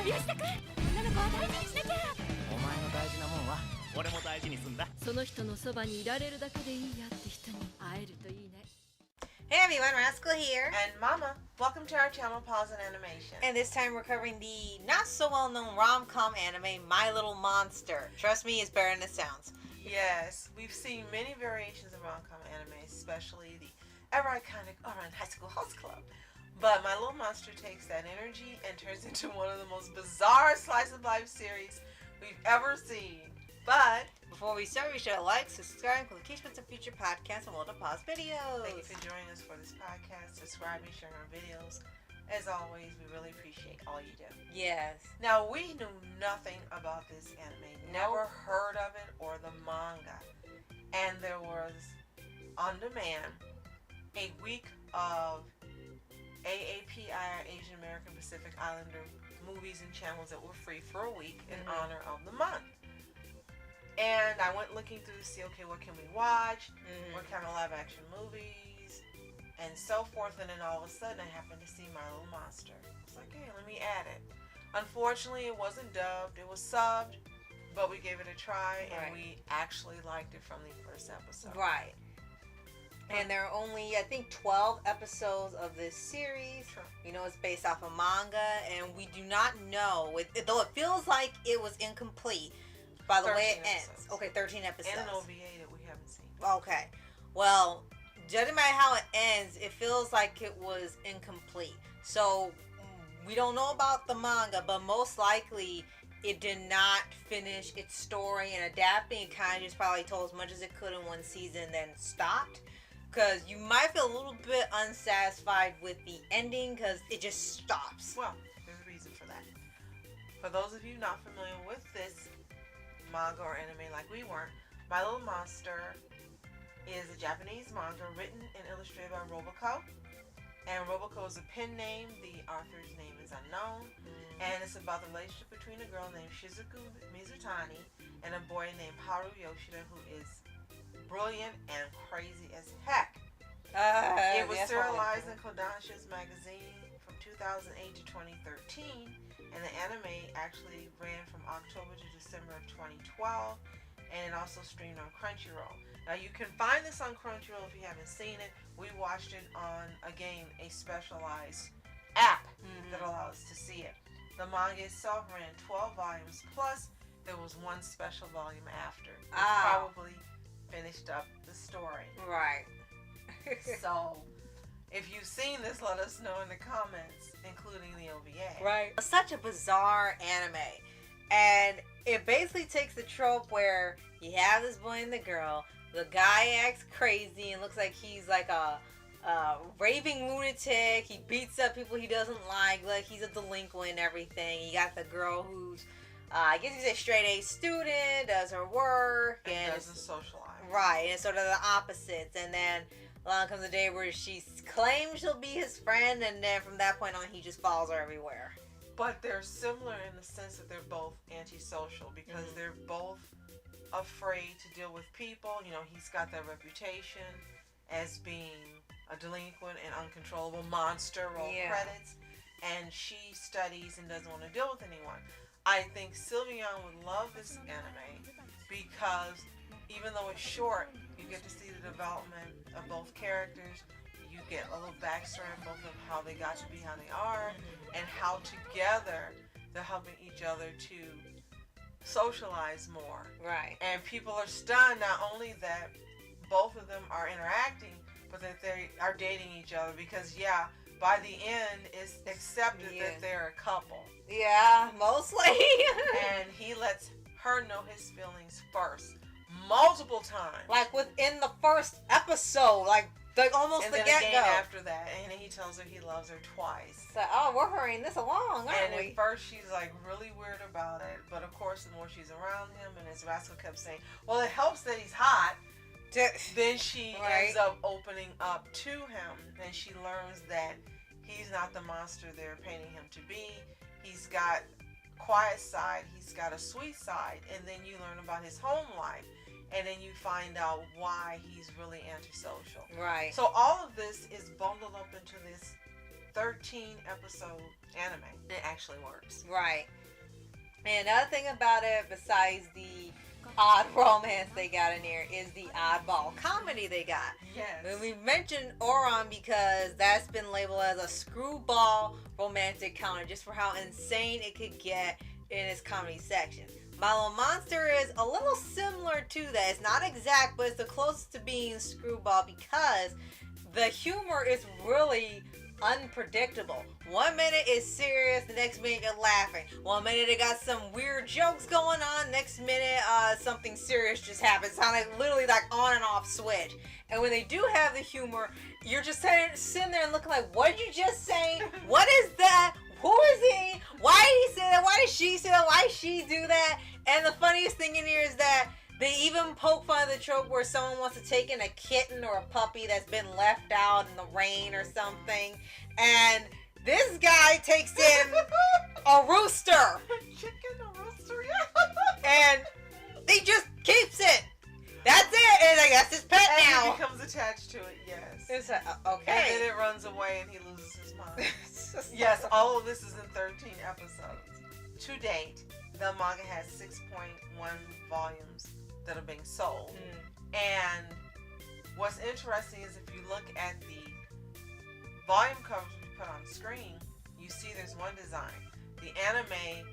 宮下君、女の子は大事にしなきゃ。お前の大事なもんは俺も大事にすんだ。その人のそばにいられるだけでいいやって人に会えるといいね。Hey everyone, Rascal here. And Mama, welcome to our channel, Paws On Animation. And this time we're covering the not so well known RomCom anime, My Little Monster. Trust me, it's better than it sounds. Yes, we've seen many variations of RomCom anime, especially the ever iconic Ouran High School Host Club. But My Little Monster takes that energy and turns into one of the most bizarre slice of life series we've ever seen. But before we start, be sure to like, subscribe, click notifications for future podcasts, and we'll pause videos. Thank you for joining us for this podcast, subscribing, sharing our videos. As always, we really appreciate all you do. Yes. Now, we knew nothing about this anime, never heard of it or the manga. And there was, on demand, a week of AAPI, Asian American Pacific Islander movies and channels that were free for a week in honor of the month. And I went looking through to see, okay, what can we watch? What kind of live action movies? And so forth. And then all of a sudden I happened to see My Little Monster. I was like, hey, let me add it. Unfortunately, it wasn't dubbed. It was subbed. But we gave it a try. And we actually liked it from the first episode. Right. And there are only, I think, 12 episodes of this series. Sure. You know, it's based off a manga. And we do not know, though it feels like it was incomplete by the way it ends. Okay, 13 episodes. And an OVA that we haven't seen. Okay. Well, judging by how it ends, it feels like it was incomplete. So, we don't know about the manga, but most likely it did not finish its story and adapting. It kind of just probably told as much as it could in one season, then stopped. Because you might feel a little bit unsatisfied with the ending because it just stops. Well, there's a reason for that. For those of you not familiar with this manga or anime like we weren't, My Little Monster is a Japanese manga written and illustrated by Roboco. And Roboco is a pen name. The author's name is unknown. And it's about the relationship between a girl named Shizuku Mizutani and a boy named Haru Yoshida, who is brilliant and crazy as heck. It was serialized in Kodansha's magazine from 2008 to 2013, and the anime actually ran from October to December of 2012, and it also streamed on Crunchyroll. Now you can find this on Crunchyroll if you haven't seen it. We watched it on, again, a specialized app that allows us to see it. The manga itself ran 12 volumes, plus there was one special volume after. Probably finished up the story. Right. So, if you've seen this, let us know in the comments, including the OVA. Right. It's such a bizarre anime. And it basically takes the trope where you have this boy and the girl. The guy acts crazy and looks like he's like a raving lunatic. He beats up people he doesn't like he's a delinquent and everything. You got the girl who's, I guess he's a straight A student, does her work. And doesn't socialize. Right, and sort of the opposites. And then along comes a day where she claims she'll be his friend, and then from that point on, he just follows her everywhere. But they're similar in the sense that they're both antisocial because they're both afraid to deal with people. You know, he's got that reputation as being a delinquent and uncontrollable monster, roll credits, and she studies and doesn't want to deal with anyone. I think Sylveon would love this anime because even though it's short, you get to see the development of both characters. You get a little backstory on both of them, how they got to be how they are, and how together they're helping each other to socialize more. Right. And people are stunned not only that both of them are interacting, but that they are dating each other because, by the end, it's accepted that they're a couple. Yeah, mostly. And he lets her know his feelings first. Multiple times. Like within the first episode, like almost and the then get-go. Again after that, and he tells her he loves her twice. So, we're hurrying this along, aren't we? And at first she's like really weird about it, but of course the more she's around him, and as Rascal kept saying, well, it helps that he's hot. Then she ends up opening up to him, and she learns that he's not the monster they're painting him to be. He's got quiet side, he's got a sweet side, and then you learn about his home life. And then you find out why he's really antisocial. Right. So all of this is bundled up into this 13 episode anime. It actually works. Right. And another thing about it, besides the odd romance they got in here, is the oddball comedy they got. Yes. And we mentioned Ouran because that's been labeled as a screwball romantic comedy, just for how insane it could get in its comedy section. My Little Monster is a little similar to that. It's not exact, but it's the closest to being screwball because the humor is really unpredictable. 1 minute is serious, the next minute you're laughing. 1 minute it got some weird jokes going on, next minute something serious just happens. It's like literally like on and off switch. And when they do have the humor, you're just sitting there and looking like, what did you just say? What is that? Who is he? Why did he say that? Why did she say that? Why did she do that? And the funniest thing in here is that they even poke fun of the trope where someone wants to take in a kitten or a puppy that's been left out in the rain or something. And this guy takes in a rooster. Chicken, a rooster, yeah. And he just keeps it. That's it. And I guess his pet And now. he becomes attached to it, yes. It's And okay. then it runs away and he loses his mind. Yes, all of this is in 13 episodes. To date, the manga has 6.1 volumes that are being sold. And what's interesting is if you look at the volume covers we put on screen, you see there's one design. The anime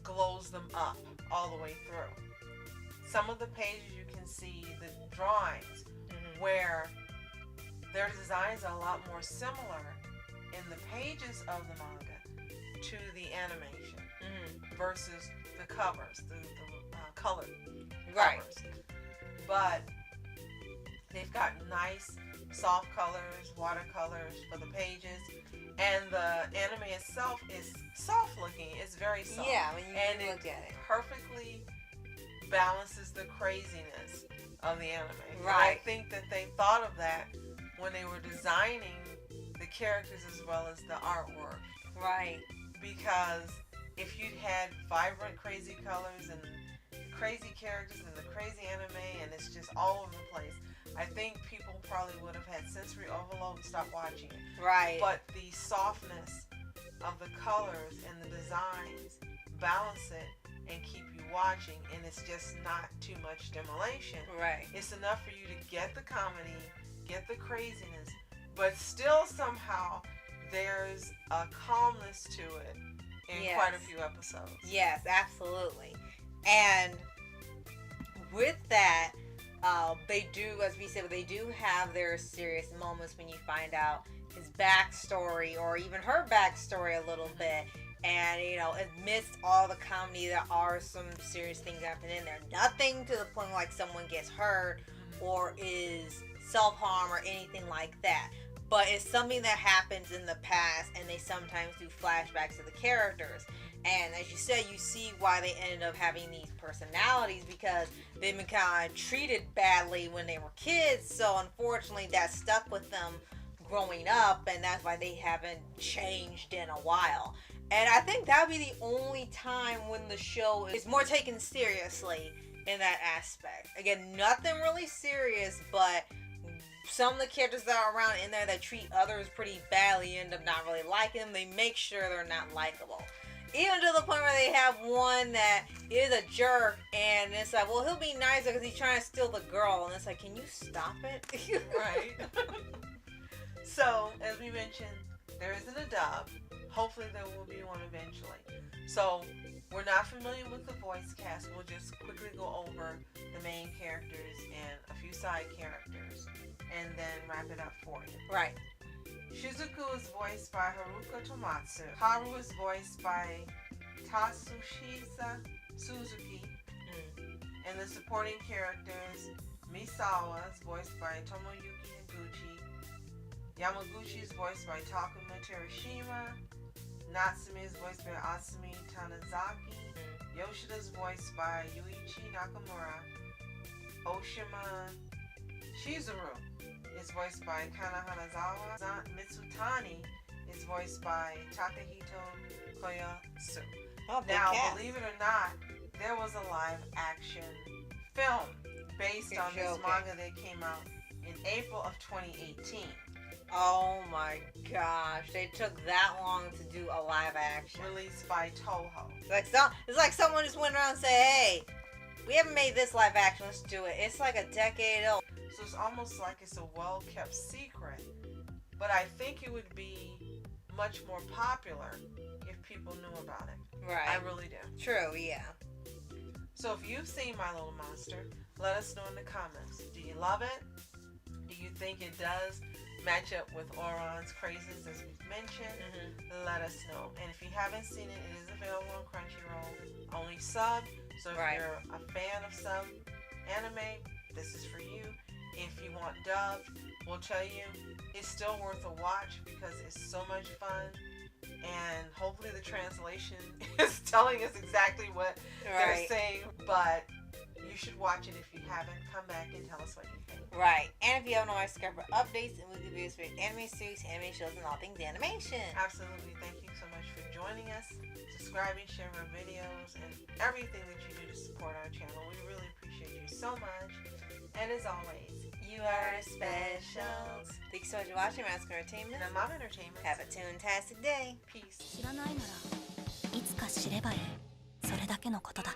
glows them up all the way through. Some of the pages you can see the drawings where their designs are a lot more similar in the pages of the manga to the animation versus the covers, the colored Right. covers. But they've got nice soft colors, watercolors for the pages, and the anime itself is soft looking. It's very soft. Yeah, when you and look at it. perfectly balances the craziness of the anime. And I Right. think that they thought of that when they were designing the characters as well as the artwork. Right. Because if you'd had vibrant, crazy colors and crazy characters and the crazy anime and it's just all over the place, I think people probably would have had sensory overload and stopped watching it. Right. But the softness of the colors and the designs balance it and keep you watching, and it's just not too much demolition. Right. It's enough for you to get the comedy, get the craziness, but still somehow there's a calmness to it in Yes. quite a few episodes. Yes, absolutely. And with that, they do, as we said, they do have their serious moments when you find out his backstory or even her backstory a little bit. And, you know, amidst all the comedy, there are some serious things happening in there. Nothing to the point like someone gets hurt or is self-harm or anything like that. But it's something that happens in the past, and they sometimes do flashbacks of the characters. And as you said, you see why they ended up having these personalities, because they've been kind of treated badly when they were kids. So unfortunately, that stuck with them growing up, and that's why they haven't changed in a while. And I think that would be the only time when the show is more taken seriously in that aspect. Again, nothing really serious, but some of the characters that are around in there that treat others pretty badly end up not really liking them. They make sure they're not likable. Even to the point where they have one that is a jerk, and it's like, well, he'll be nicer because he's trying to steal the girl. And it's like, can you stop it? Right. So, as we mentioned, there isn't a dub. Hopefully there will be one eventually. So, we're not familiar with the voice cast. We'll just quickly go over the main characters and a few side characters, and then wrap it up for you. Right. Shizuku is voiced by Haruka Tomatsu. Haru is voiced by Tatsushisa Suzuki. And the supporting characters, Misawa is voiced by Tomoyuki Higuchi. Yamaguchi is voiced by Takuma Terashima. Natsume is voiced by Asumi Tanizaki. Yoshida is voiced by Yuichi Nakamura. Oshima Shizuru is voiced by Kana Hanazawa. Mitsutani is voiced by Takahito Koyasu. Oh, big Now, cast. believe it or not, there was a live action film based You're on this joking. manga that came out in April of 2018. Oh my gosh, they took that long to do a live action. Released by Toho. It's like someone just went around and said, "Hey, we haven't made this live action. Let's do it." It's like a decade old. So it's almost like it's a well-kept secret. But I think it would be much more popular if people knew about it. Right. I really do. True. Yeah. So if you've seen My Little Monster, let us know in the comments. Do you love it? Do you think it does match up with Ouran's crazes as we've mentioned? Let us know. And if you haven't seen it, it is available on Crunchyroll. Only sub. So if you're a fan of some anime, this is for you. If you want dubbed, we'll tell you it's still worth a watch because it's so much fun. And hopefully the translation is telling us exactly what they're saying. But you should watch it if you haven't. Come back and tell us what you think. Right. And if you haven't already, subscribe for updates and movie reviews for anime series, anime shows, and all things animation. Absolutely. Thank you so much for joining us, subscribing, sharing our videos, and everything that you do to support our channel. We really appreciate you so much. And as always, you are special. Thank you so much for watching Mask Entertainment. And Mom Entertainment. Have a fantastic day. Peace. 知らないならいつか知ればいいそれだけのことだ